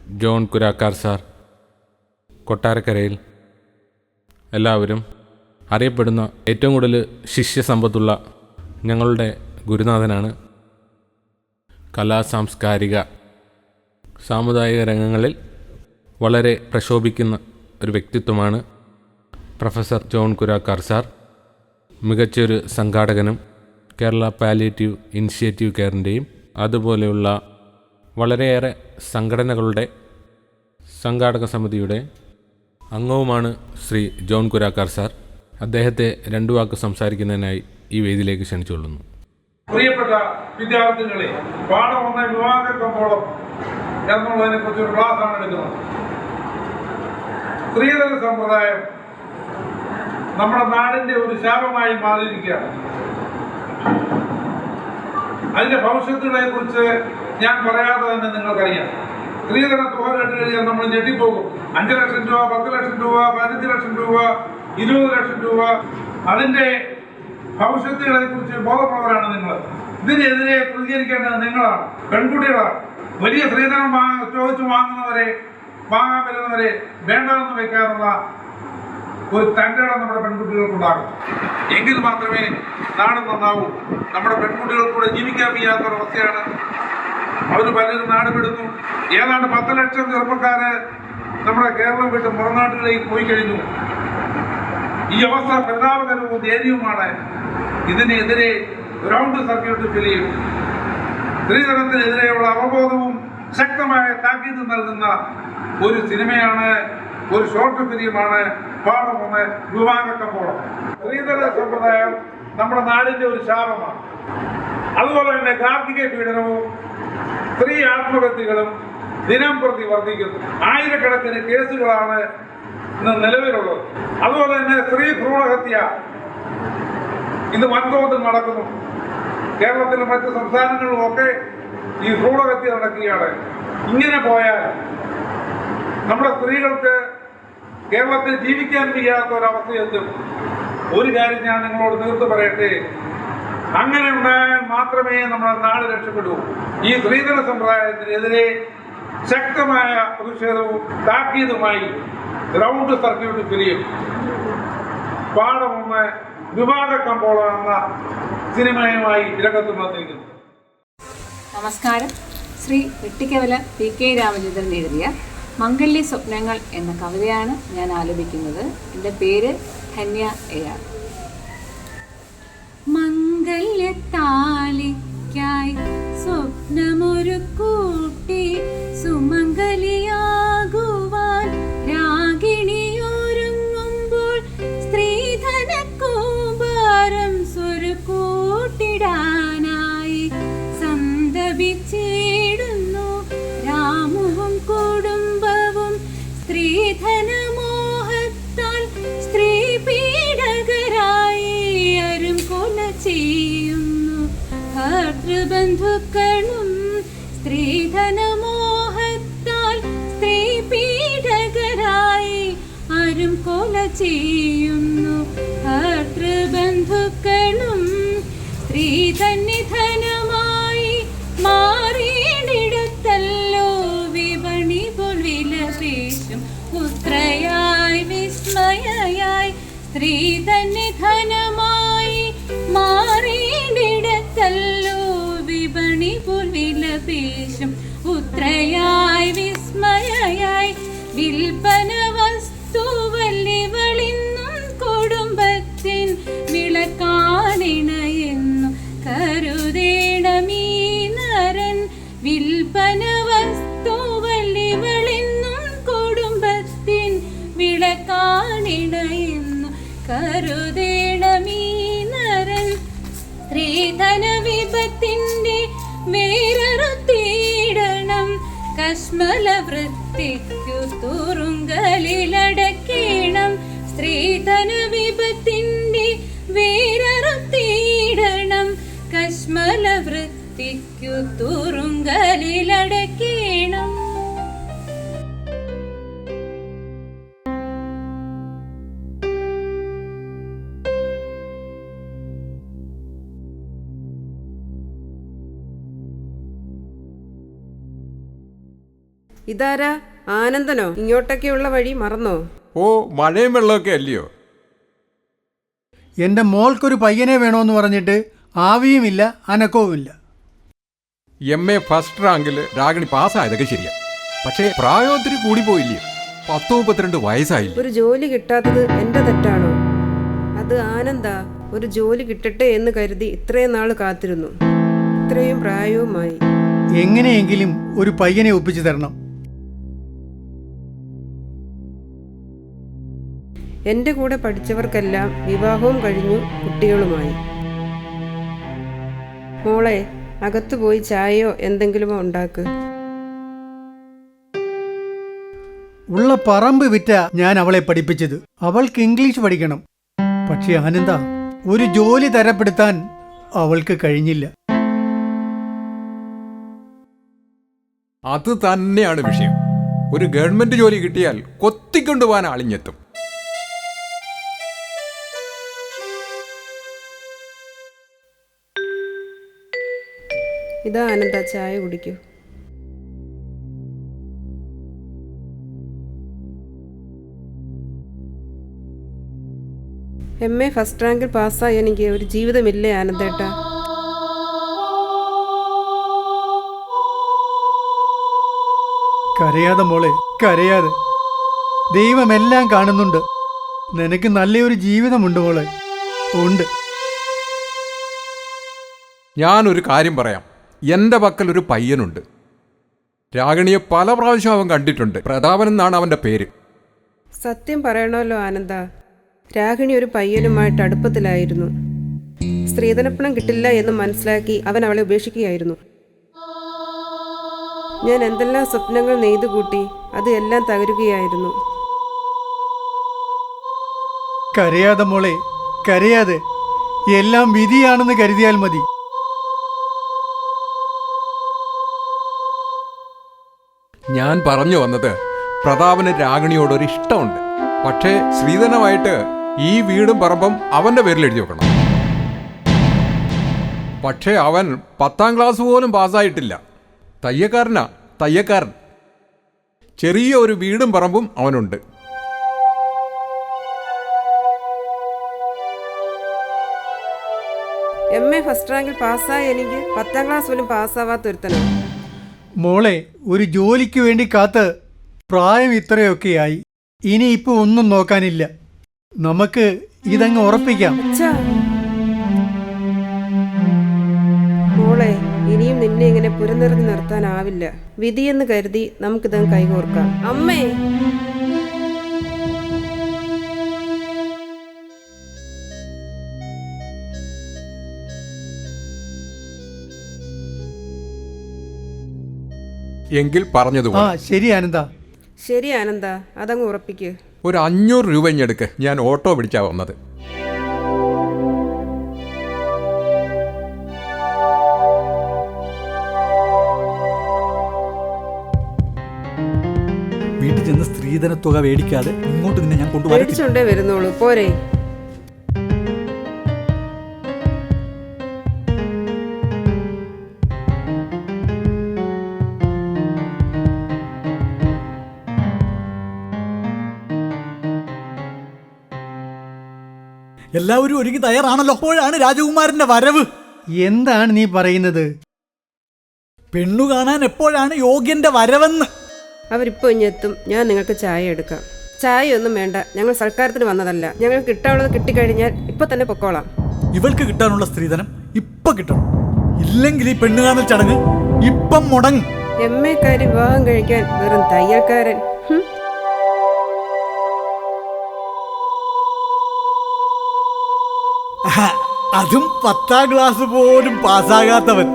John Kurakar sir, കൊട്ടാരക്കരയിൽ എല്ലാവരും അറിയപ്പെടുന്ന ഏറ്റവും കൂടുതൽ ശിഷ്യസമ്പത്തുള്ള ഞങ്ങളുടെ ഗുരുനാഥനാണ്. സാംസ്കാരിക സാമുദായിക രംഗങ്ങളിൽ വളരെ പ്രശോഭിക്കുന്ന ഒരു വ്യക്തിത്വമാണ് പ്രൊഫസർ ജോൺ കുരാക്കാർ സാർ. മികച്ചൊരു സംഘാടകനും കേരള പാലിയേറ്റീവ് ഇനിഷ്യേറ്റീവ് കെയറിൻ്റെയും അതുപോലെയുള്ള വളരെയേറെ സംഘടനകളുടെ സംഘാടക സമിതിയുടെ അംഗവുമാണ് ശ്രീ ജോൺ കുരാക്കാർ സാർ. അദ്ദേഹത്തെ രണ്ടു വാക്ക് സംസാരിക്കുന്നതിനായി ഈ വേദിയിലേക്ക് ക്ഷണിച്ചുകൊള്ളുന്നു. പ്രിയപ്പെട്ട വിദ്യാർത്ഥികളെ, പാഠം 1 വിവാഹ കമ്പോളം എന്നുള്ളതിനെ കുറിച്ചൊരു ക്ലാസ്സാണ് എടുക്കുന്നത്. സ്ത്രീധന സമ്പ്രദായം നമ്മുടെ നാടിന്റെ ഒരു ശാപമായി മാറിയിരിക്കുകയാണ്. അതിന്റെ ഭവിഷ്യത്തുകളെ കുറിച്ച് ഞാൻ പറയാതെ തന്നെ നിങ്ങൾക്കറിയാം. സ്ത്രീധന തുക കേട്ട് കഴിഞ്ഞാൽ നമ്മൾ ഞെട്ടിപ്പോകും. 5 ലക്ഷം രൂപ, 10 ലക്ഷം രൂപ, 15 ലക്ഷം രൂപ, 20 ലക്ഷം രൂപ. അതിന്റെ ഭവിഷ്യത്തുകളെ കുറിച്ച് ബോധമുള്ളവരാണ് നിങ്ങൾ. ഇതിനെതിരെ പ്രതികരിക്കേണ്ടത് നിങ്ങളാണ്, പെൺകുട്ടികളാണ്. വലിയ സ്ത്രീധനം ചോദിച്ചു വാങ്ങാൻ വരുന്നവരെ വേണ്ടതെന്ന് വെക്കാനുള്ള ഒരു തൻ്റെടം നമ്മുടെ പെൺകുട്ടികൾക്കുണ്ടാകും. എങ്കിൽ മാത്രമേ നാട് നന്നാവൂ. നമ്മുടെ പെൺകുട്ടികൾക്കൂടെ ജീവിക്കാൻ വയ്യാത്തൊരവസ്ഥയാണ്. അവർ പലരും നാട് വിടുന്നു. ഏതാണ്ട് 10 ലക്ഷം ചെറുപ്പക്കാര് നമ്മുടെ കേരളം വിട്ട് പുറംനാട്ടിലേക്ക് പോയി കഴിഞ്ഞു. ഈ അവസ്ഥ പരിതാപകരവും ദയനീയവുമാണ്. ഇതിനെതിരെ ഗ്രൗണ്ട് സർക്യൂട്ട് ഫിലിം, സ്ത്രീധനത്തിനെതിരെയുള്ള അവബോധവും ശക്തമായ താക്കീത് നൽകുന്ന ഒരു സിനിമയാണ്, ഒരു ഷോർട്ട് ഫിലിമാണ് പാഠം 1 വിവാഹ കമ്പോളം. സ്ത്രീധന സമ്പ്രദായം നമ്മുടെ നാടിന്റെ ഒരു ശാപമാണ്. അതുപോലെ തന്നെ ഗാർഹിക പീഡനവും സ്ത്രീ ആത്മഹത്യകളും ദിനം പ്രതി വർദ്ധിക്കുന്നു. ആയിരക്കണക്കിന് കേസുകളാണ് ഇന്ന് നിലവിലുള്ളത്. അതുപോലെ തന്നെ സ്ത്രീ ഭ്രൂണഹത്യ ഇത് വൻതോതിൽ നടക്കുന്നു. കേരളത്തിലും മറ്റ് സംസ്ഥാനങ്ങളിലും ഒക്കെ ഈ ഭ്രൂണഹത്യ നടക്കുകയാണ്. ഇങ്ങനെ പോയാൽ നമ്മുടെ സ്ത്രീകൾക്ക് കേരളത്തിൽ ജീവിക്കാൻ വയ്യാത്ത ഒരവസ്ഥയെത്തും. ഒരു കാര്യം ഞാൻ നിങ്ങളോട് തീർത്ത് പറയട്ടെ, അങ്ങനെ ഉണ്ടായാൽ മാത്രമേ നമ്മുടെ നാട് രക്ഷപ്പെടൂ. ഈ സ്ത്രീധന സമ്പ്രദായത്തിനെതിരെ ശക്തമായ പ്രതിഷേധവും താക്കീതുമായി ഗ്രൗണ്ട് സർക്യൂട്ട് ഫിലിം പാഠം 1 വിവാഹ കമ്പോളം എന്ന സിനിമയുമായി രംഗത്ത് വന്നിരിക്കുന്നു. നമസ്കാരം. ശ്രീ വെട്ടിക്കവല PK രാമചന്ദ്രൻ എഴുതിയ മംഗല്യ സ്വപ്നങ്ങൾ എന്ന കവിതയാണ് ഞാൻ ആലപിക്കുന്നത്. എൻ്റെ പേര് ധന്യ AR. മംഗല്യത്താലിക്കായി സ്വപ്നമൊരു കൂട്ടി സുമംഗലിയാകുവാൻ രാഗിണിയൊരുങ്ങുമ്പോൾ സ്ത്രീധന കൂമ്പാരം സ്വരുക്കൂട്ടിടാനായി സന്തപിച്ചിടുന്നു രാമുവും കുടുംബവും. സ്ത്രീധനമോഹത്താൽ സ്ത്രീ പീഡകരായി ആരും കൊല ചെയ്യുന്നു ഭർതൃബന്ധുക്കളും. സ്ത്രീധനമോഹത്താൽ സ്ത്രീ പീഡകരായി ആരും കൊല ചെയ്യുന്നു ഭർതൃബന്ധുക്കളും. സ്ത്രീ തന്നെ ധനമായി മാറിയിടത്തല്ലോ വിപണി പോൽ വിലപേശും പുത്രയായി വിസ്മയയായി. സ്ത്രീ തന്നെ ധനമായി മാറിയിടത്തല്ലോ വിപണി പോൽ വിലപേശും പുത്രയായി വിസ്മയയായി. വിൽപ്പന വസ്തുവല്ലിവളിന്നും കുടുംബത്തിൻ വിളക്കാണിണയെന്നു കരുതേണമീ നരൻ. വിൽപ്പന വസ്തുവല്ലിവളിന്നും കുടുംബത്തിൻ വിളക്കാണിണയെന്നു കരുതേണമീ നരൻ. സ്ത്രീധന വിപത്തിന്റെ വേരറുത്തിയിടണം. കശ്മല വൃത്തിക്കു തുറുങ്കലിലടക്കണം. സ്ത്രീധന വിപത്തിന്റെ വേരറുത്തിയിടണം. കശ്മല വൃത്തിക്കു തുറുങ്കലിലടക്കണം. ഇതാരാ? ആനന്ദനോ? ഇങ്ങോട്ടൊക്കെയുള്ള വഴി മറന്നോ? ഓ, മഴയും വെള്ളമൊക്കെ അല്ലയോ? എൻ്റെ മോൾക്കൊരു പയ്യനെ വേണമെന്ന് പറഞ്ഞിട്ട് ആവിയുമില്ല അനക്കവുമില്ല. MA ഫസ്റ്റ് റാങ്കിൽ രാഗിണി പാസ്സായതൊക്കെ ശരിയാ. പക്ഷേ പ്രായം ഒത്തിരി കൂടിപ്പോയില്ലേ? 10-32 വയസ്സായില്ലേ? ഒരു ജോലി കിട്ടാത്തത് എൻ്റെ തെറ്റാണോ? അത് ആനന്ദാ. ഒരു ജോലി കിട്ടട്ടെ എന്ന് കരുതി ഇത്രയും നാൾ കാത്തിരുന്നു. ഇത്രയും പ്രായവുമായി. എങ്ങനെയെങ്കിലും ഒരു പയ്യനെ ഒപ്പിച്ചു തരണം. എൻ്റെ കൂടെ പഠിച്ചവർക്കെല്ലാം വിവാഹവും കഴിഞ്ഞു, കുട്ടികളുമായി. മോളെ, അകത്തു പോയി ചായയോ എന്തെങ്കിലുമോ ഉണ്ടാക്ക്. ഉള്ള പറമ്പ് വിറ്റ ഞാൻ അവളെ പഠിപ്പിച്ചത്. അവൾക്ക് ഇംഗ്ലീഷ് പഠിക്കണം. പക്ഷെ ആനന്ദ, ഒരു ജോലി തരപ്പെടുത്താൻ അവൾക്ക് കഴിഞ്ഞില്ല. അത് തന്നെയാണ് വിഷയം. ഒരു ഗവൺമെന്റ് ജോലി കിട്ടിയാൽ കൊത്തിക്കൊണ്ടുപോകാൻ ആളിഞ്ഞെത്തും. ഇതാ ആനന്ദ, ചായ കുടിക്കൂ. MA ഫസ്റ്റ് റാങ്കിൽ പാസ്സായി എനിക്ക് ഒരു ജീവിതമില്ലേ ആനന്ദേട്ടാ? കരയാതെ മോളെ, കരയാതെ. ദൈവമെല്ലാം കാണുന്നുണ്ട്. നിനക്ക് നല്ലൊരു ജീവിതമുണ്ട് മോളെ, ഉണ്ട്. ഞാനൊരു കാര്യം പറയാം. എൻ്റെ പക്കൽ ഒരു പയ്യനുണ്ട്. രാഗിണിയെ പല പ്രാവശ്യം അവൻ കണ്ടിട്ടുണ്ട്. പ്രതാപൻ എന്നാണ് അവൻ്റെ പേര്. സത്യം പറയണമല്ലോ ആനന്ദ, രാഗിണി ഒരു പയ്യനുമായിട്ട് അടുപ്പത്തിലായിരുന്നു. സ്ത്രീധനപ്പണം കിട്ടില്ല എന്ന് മനസ്സിലാക്കി അവൻ അവളെ ഉപേക്ഷിക്കുകയായിരുന്നു. ഞാൻ എന്തെല്ലാം സ്വപ്നങ്ങൾ നെയ്തു കൂട്ടി, അത് എല്ലാം തകരുകയായിരുന്നു. കരയാതെ മോളെ, കരയാതെ. എല്ലാം വിധിയാണെന്ന് കരുതിയാൽ മതി. ഞാൻ പറഞ്ഞു വന്നത്, പ്രതാപന് രാഗിണിയോടൊരു ഇഷ്ടമുണ്ട്. പക്ഷേ ശ്രീധനമായിട്ട് ഈ വീടും പറമ്പും അവൻ്റെ പേരിൽ എഴുതി വെക്കണം. പക്ഷേ അവൻ 10ാം ക്ലാസ് പോലും പാസ്സായിട്ടില്ല. തയ്യക്കാരനാ, തയ്യക്കാരൻ. ചെറിയ ഒരു വീടും പറമ്പും അവനുണ്ട്. MA ഫസ്റ്റ് റാങ്കിൽ പാസ്സായി എനിക്ക് 10ാം ക്ലാസ് പോലും പാസ്സാവാത്തൊരുത്തനോ? മോളെ, ഒരു ജോലിക്ക് വേണ്ടി കാത്ത് പ്രായം ഇത്രയൊക്കെയായി. ഇനിയിപ്പോ ഒന്നും നോക്കാനില്ല. നമുക്ക് ഇതങ്ങ് ഉറപ്പിക്കാം. അച്ഛാ, മോളെ, ഇനിയും നിന്നെ ഇങ്ങനെ പുരനിറഞ്ഞു നിർത്താനാവില്ല. വിധിയെന്ന് കരുതി നമുക്കിതങ്ങ് കൈകോർക്കാം. അമ്മേ, എങ്കിൽ പറഞ്ഞതുപോലെ ശരി ആനന്ദ. ശരി ആനന്ദ, അതങ്ങ് ഉറപ്പിക്ക്. ഒരു 500 രൂപ ഇഞ്ഞെടുക്ക്. ഞാൻ ഓട്ടോ പിടിച്ചാ വന്നത്. വീട്ടിൽ ചെന്ന് സ്ത്രീധന തുക മേടിക്കാതെ ഇങ്ങോട്ട് നിന്നെ ഞാൻ കൊണ്ടുപോയി മേടിച്ചോണ്ടേ വരുന്നോളൂ, പോരെ. എല്ലാവരും ഒരുങ്ങി തയ്യാറാണല്ലോ. അപ്പോഴാണ് രാജകുമാരന്റെ വരവ്. എന്താണ് നീ പറയുന്നത്? പെണ്ണു കാണാൻ എപ്പോഴാണ് യോഗ്യന്റെ വരവെന്ന്. അവരിപ്പോൾ ഇഞ്ഞെത്തും. ഞാൻ നിങ്ങൾക്ക് ചായ എടുക്കാം. ചായ ഒന്നും വേണ്ട, ഞങ്ങൾ സൽക്കാരത്തിന് വന്നതല്ല. ഞങ്ങൾക്ക് കിട്ടാനുള്ളത് കിട്ടിക്കഴിഞ്ഞാൽ ഇപ്പൊ തന്നെ പൊക്കോളാം. ഇവൾക്ക് കിട്ടാനുള്ള സ്ത്രീധനം ഇപ്പൊ കിട്ടണം. ഇല്ലെങ്കിൽ ഈ പെണ്ണു കാണൽ ചടങ്ങ് ഇപ്പം മുടങ്ങും. MA കാരി വിവാഹം കഴിക്കാൻ വെറും തയ്യൽക്കാരൻ. അതും 10ാം ക്ലാസ് പോലും പാസ്സാകാത്തവൻ.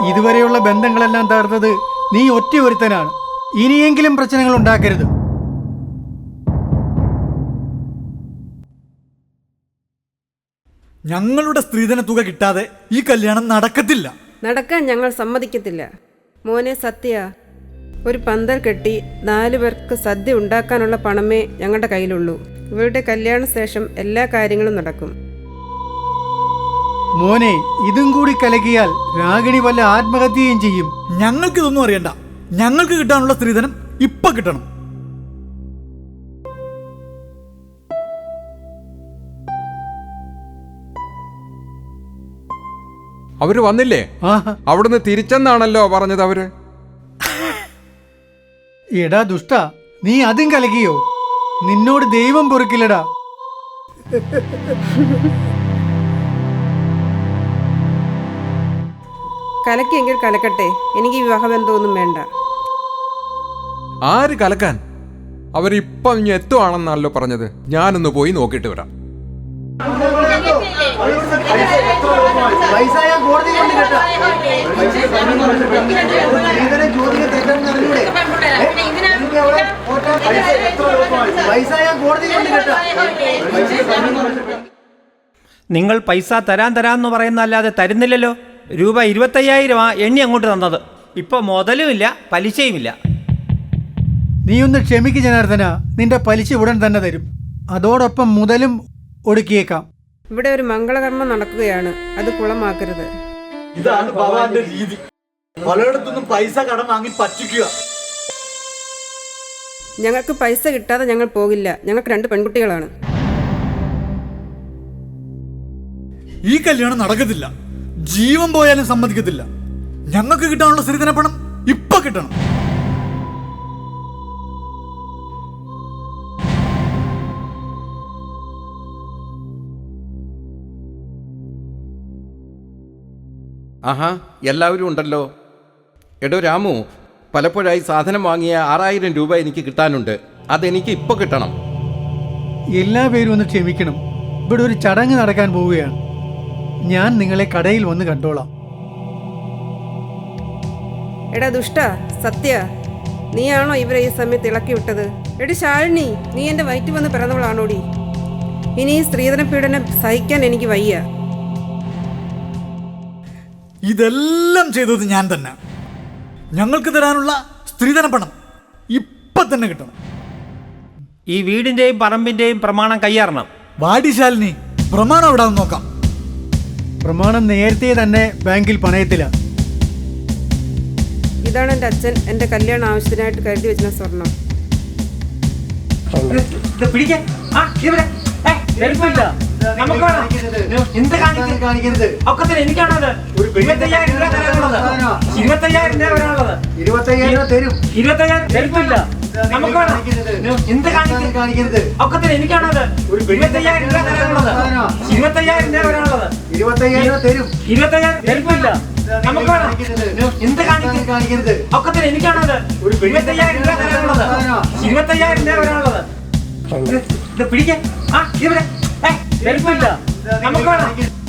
ഇതുവരെയുള്ള ബന്ധങ്ങളെല്ലാം തകർത്തത് നീ ഒറ്റ ഒരുത്തനാണ്. ഇനിയെങ്കിലും പ്രശ്നങ്ങൾ ഉണ്ടാക്കരുത്. ഞങ്ങളുടെ സ്ത്രീധന തുക കിട്ടാതെ ഈ കല്യാണം നടക്കത്തില്ല. നടക്കാൻ ഞങ്ങൾ സമ്മതിക്കത്തില്ല. മോനെ സത്യ, ഒരു പന്തൽ കെട്ടി 4 പേർക്ക് സദ്യ ഉണ്ടാക്കാനുള്ള പണമേ ഞങ്ങളുടെ കയ്യിലുള്ളൂ. ഇവരുടെ കല്യാണ ശേഷം എല്ലാ കാര്യങ്ങളും നടക്കും. മോനെ ഇതും കൂടി കലക്കിയാൽ രാഗിണി വല്ല ആത്മഹത്യയും ചെയ്യും. ഞങ്ങൾക്കിതൊന്നും അറിയണ്ട. ഞങ്ങൾക്ക് കിട്ടാനുള്ള സ്ത്രീധനം ഇപ്പൊ കിട്ടണം. അവര് വന്നില്ലേ? ആഹാ. അവിടുന്ന് തിരിച്ചെന്നാണല്ലോ പറഞ്ഞത് അവര്. എടാ ദുഷ്ട, നീ അതും കലക്കിയോ? നിന്നോട് ദൈവം പൊറുക്കില്ലടാ. കലക്കിയെങ്കിൽ കലക്കട്ടെ, എനിക്ക് വിവാഹബന്ധമൊന്നും വേണ്ട. ആര് കലക്കാൻ? അവരിപ്പം ഇനി എത്തുവാണെന്നല്ലോ പറഞ്ഞത്. ഞാനൊന്ന് പോയി നോക്കിയിട്ട് വരാം. നിങ്ങൾ പൈസ തരാന്ന് പറയുന്നല്ലാതെ തരുന്നില്ലല്ലോ. രൂപ 25,000 എണ്ണി അങ്ങോട്ട് തന്നത്. ഇപ്പൊ മുതലുമില്ല പലിശയുമില്ല. നീ ഒന്ന് ക്ഷമിക്ക് ജനാർദ്ദന, നിന്റെ പലിശ ഉടൻ തന്നെ തരും. അതോടൊപ്പം മുതലും ഒടുക്കിയേക്കാം. ഇവിടെ ഒരു മംഗളകർമ്മം നടക്കുകയാണ്, അത് കുളമാക്കരുത്. ഇതാണ് ഭഗവാന്റെ രീതി. പലയിടത്തുനിന്നും പൈസ കടം വാങ്ങി പറ്റിക്കുക. ഞങ്ങൾക്ക് പൈസ കിട്ടാതെ ഞങ്ങൾ പോകില്ല. ഞങ്ങൾക്ക് 2 പെൺകുട്ടികളാണ്. ഈ കല്യാണം നടക്കത്തില്ല. ജീവൻ പോയാലും സമ്മതിക്കത്തില്ല. ഞങ്ങൾക്ക് കിട്ടാനുള്ള സ്ത്രീധന പണം ഇപ്പൊ കിട്ടണം. ആഹാ, എല്ലാവരും ഉണ്ടല്ലോ. എടോ രാമു, പലപ്പോഴായി സാധനം വാങ്ങിയ 6,000 രൂപ എനിക്ക് കിട്ടാനുണ്ട്. അതെനിക്ക് ഇപ്പോൾ കിട്ടണം. എല്ലാ പേരും ഒന്ന് ക്ഷമിക്കണം. ഇവിടെ ഒരു ചടങ്ങ് നടക്കാൻ പോവുകയാണ്. ഞാൻ നിങ്ങളെ കടയിൽ വന്ന് കണ്ടോളാം. എടാ ദുഷ്ട, സത്യ, നീയാണോ ഇവരെ ഈ സമയത്ത് ഇളക്കി വിട്ടത്? എടി ശാലിനി, നീ എൻ്റെ വയറ്റിൽ വന്ന് പിറന്നവളാണോടി? ഇനി ഈ സ്ത്രീധന പീഡനം സഹിക്കാൻ എനിക്ക് വയ്യ. ഇതെല്ലാം ചെയ്തത് ഞാൻ തന്നെ. ഞങ്ങൾക്ക് തരാനുള്ള സ്ത്രീധന പണം ഇപ്പൊ തന്നെ കിട്ടണം. ഈ വീടിന്റെയും പറമ്പിന്റെയും പ്രമാണം കയ്യേറണം. വാടിശാലിനി, പ്രമാണം ഇവിടെ നോക്കാം. പ്രമാണം നേരത്തെ തന്നെ ബാങ്കിൽ പണയത്തിലാണ്. ഇതാണ് എൻ്റെ അച്ഛൻ എൻ്റെ കല്യാണ ആവശ്യത്തിനായിട്ട് കരുതി വെച്ചിരുന്ന സ്വർണം.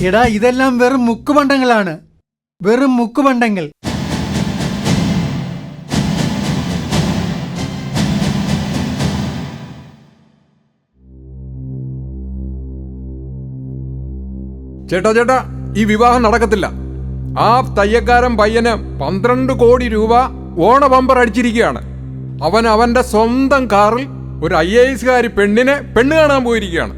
എടാ, ഇതെല്ലാം വെറും മുക്കുപണ്ടങ്ങളാണ്. വെറും മുക്കുപണ്ടങ്ങൾ. ചേട്ടാ, ഈ വിവാഹം നടക്കത്തില്ല. ആ തയ്യക്കാരൻ പയ്യന് 12 കോടി രൂപ ഓണ ബമ്പർ അടിച്ചിരിക്കുകയാണ്. അവൻ അവന്റെ സ്വന്തം കാറിൽ ഒരു IAS പെണ്ണിനെ പെണ്ണ് കാണാൻ പോയിരിക്കുകയാണ്.